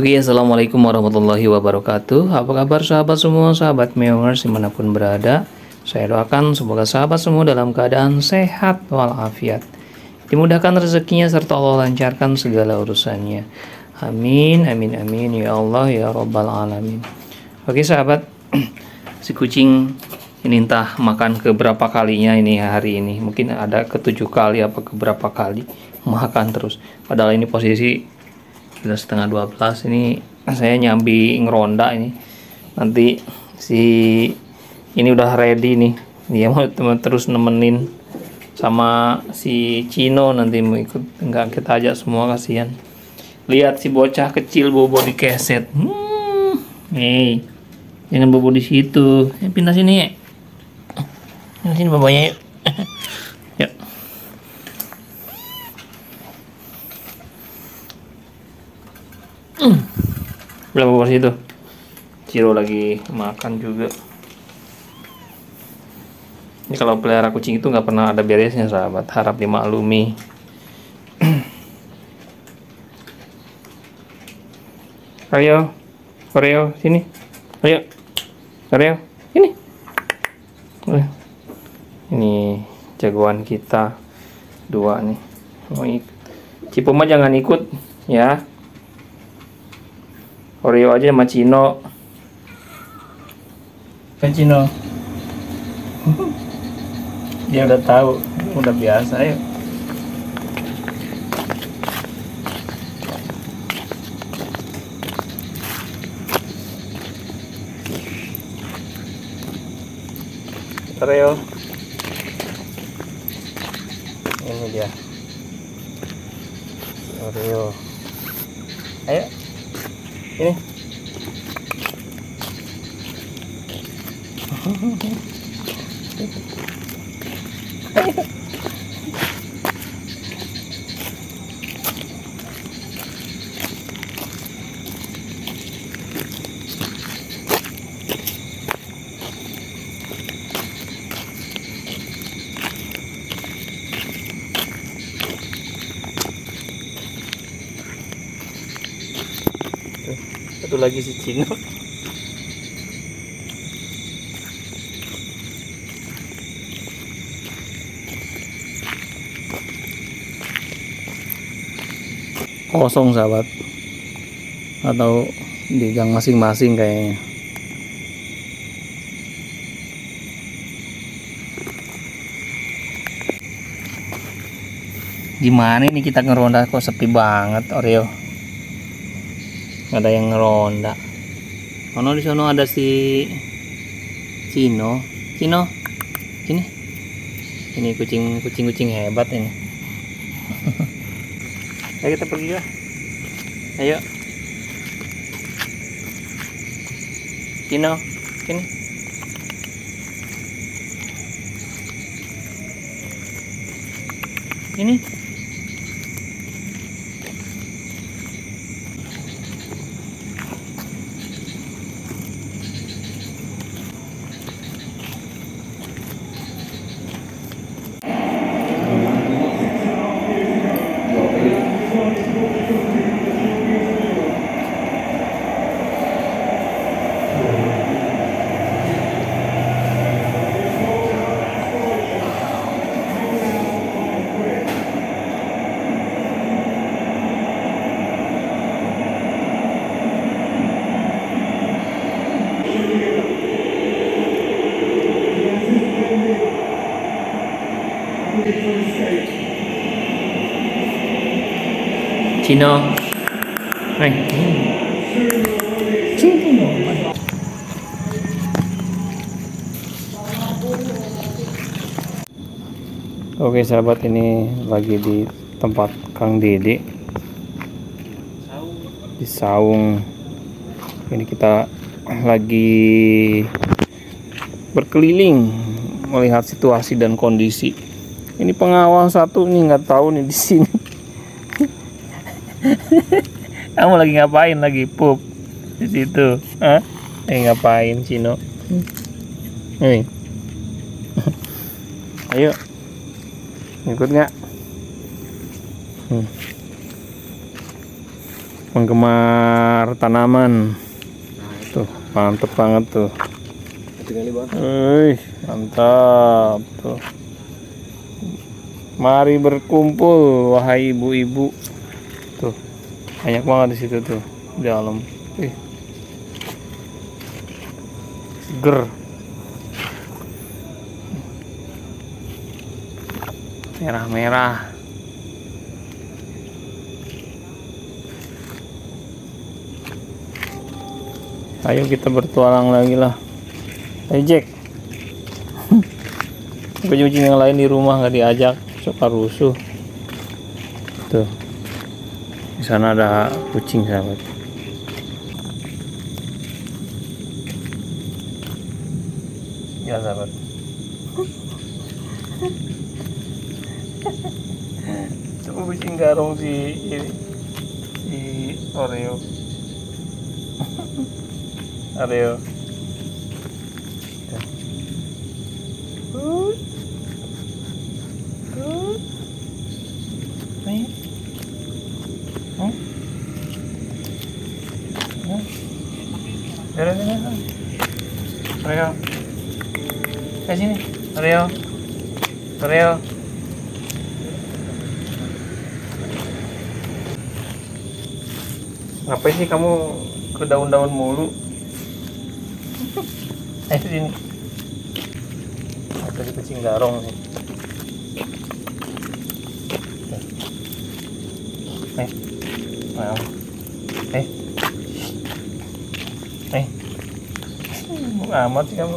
Oke, assalamualaikum warahmatullahi wabarakatuh. Apa kabar sahabat semua, sahabat Mewers dimanapun berada. Saya doakan semoga sahabat semua dalam keadaan sehat walafiat, dimudahkan rezekinya serta Allah lancarkan segala urusannya. Amin, amin, amin ya Allah ya Rabbal alamin. Oke sahabat, si kucing ini entah makan keberapa kalinya ini hari ini. Mungkin ada ketujuh kali apa keberapa kali makan terus. Padahal ini posisi sudah setengah 12. Ini saya nyambi ngeronda ini. Nanti si ini udah ready nih. Dia mau terus nemenin sama si Cino, nanti mau ikut. Enggak, kita ajak semua, kasihan. Lihat si bocah kecil bobo di keset. Nih, jangan bobo di situ. Pindah sini ya. Pindah sini bapaknya yuk. Yuk. Berapa porsi itu? Ciro lagi makan juga. Ini kalau pelihara kucing itu nggak pernah ada beresnya sahabat, harap dimaklumi. Ayo, Oreo, sini. Ayo, Oreo, sini. Ini jagoan kita dua nih. Mau ikut. Cipoma jangan ikut ya. Oreo aja sama Cino. Kan Cino. Dia udah tahu, udah biasa ya. Oreo. Ini dia. Oreo. Ayo. Ini. Satu lagi si Cino. Kosong sahabat, atau di gang masing-masing kayaknya. Gimana ini kita ngeronda kok sepi banget Oreo? Nggak ada yang ngeronda. Oh, di sana ada si Cino. Cino, sini. Ini kucing hebat ini. Ayo kita pergi lah. Ayo. Cino, sini. Ini. Cino, hai. Cino. Oke sahabat, ini lagi di tempat Kang Dede di Saung. Ini kita lagi berkeliling melihat situasi dan kondisi. Ini pengawal satu nih nggak tahu nih di sini. Kamu lagi ngapain, lagi pup di situ? Hah? Ngapain Cino? Nih. Ayo. Ikut nggak? penggemar tanaman. Tuh, mantep banget tuh. Mantap tuh. Mari berkumpul wahai ibu-ibu. Tuh, banyak banget di situ tuh, di dalam. Seger. Merah-merah. Ayo kita bertualang lagi lah. Ayo Jack. Kucing yang lain di rumah nggak diajak, suka rusuh. Tuh, di sana ada kucing sahabat. Ya sahabat. Coba kucing garong si Oreo. Oreo. Oreo, ke sini. Oreo, Oreo. Ngapain sih kamu ke daun-daun mulu? Ayo sini. Tadi kucing garong nih. Wow. Amat sih kamu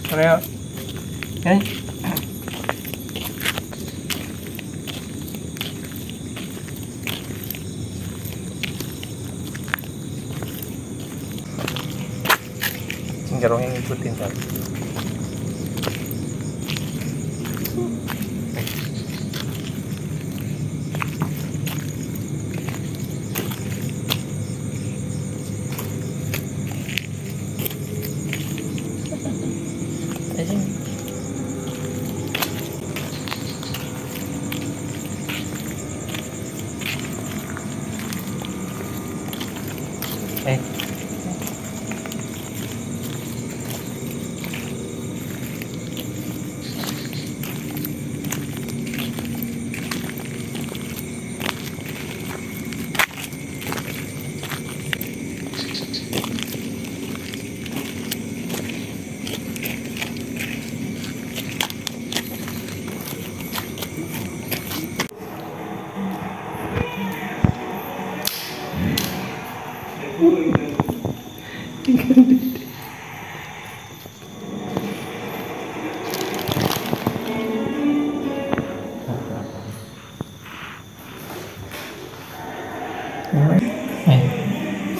Oreo. Garongnya ngikutin kan.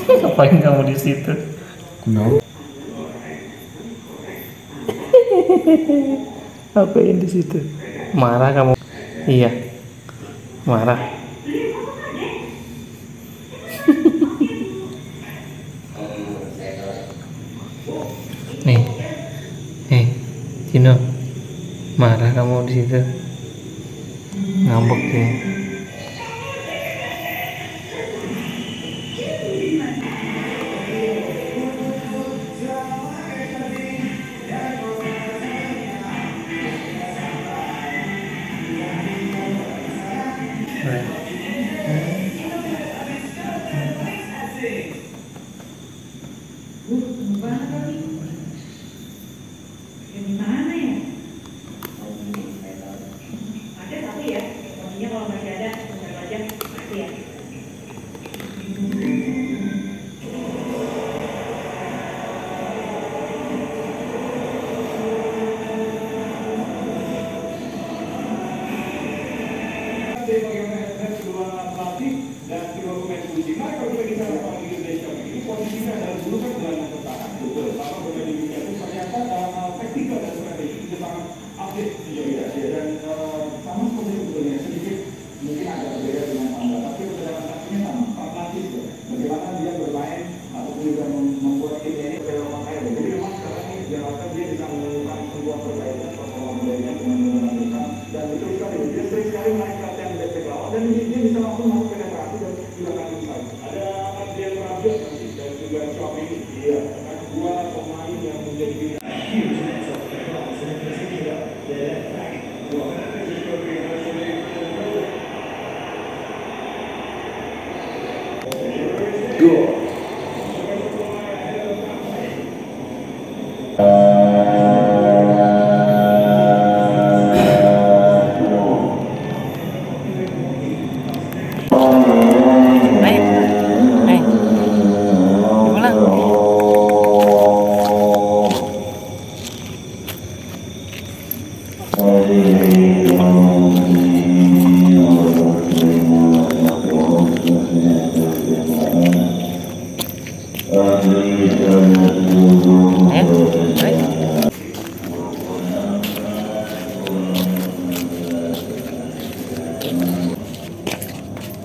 Ngapain kamu di situ? No. Ngapain di situ? Marah kamu? Iya, marah. Nih, Cino, marah kamu di situ? Ngambek ya?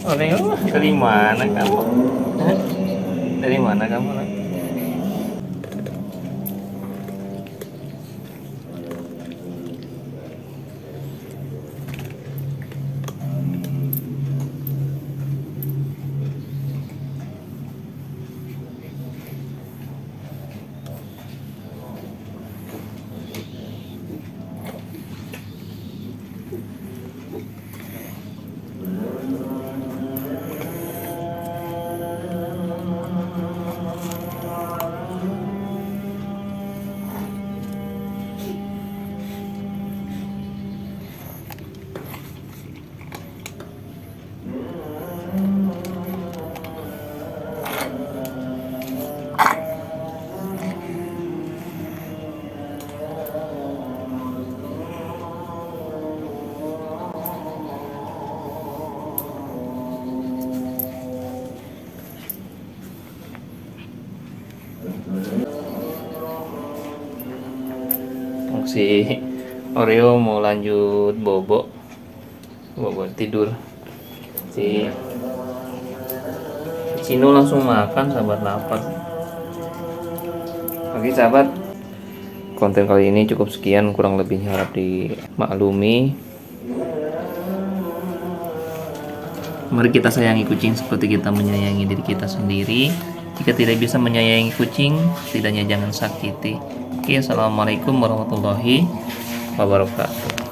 Oreo, dari mana kamu? Hah? Dari mana kamu? Si Oreo mau lanjut bobo tidur. Si Cino langsung makan, sahabat, lapar. Oke sahabat, konten kali ini cukup sekian, kurang lebihnya harap dimaklumi. Mari kita sayangi kucing seperti kita menyayangi diri kita sendiri. Jika tidak bisa menyayangi kucing, setidaknya jangan sakiti. Oke, assalamualaikum warahmatullahi wabarakatuh.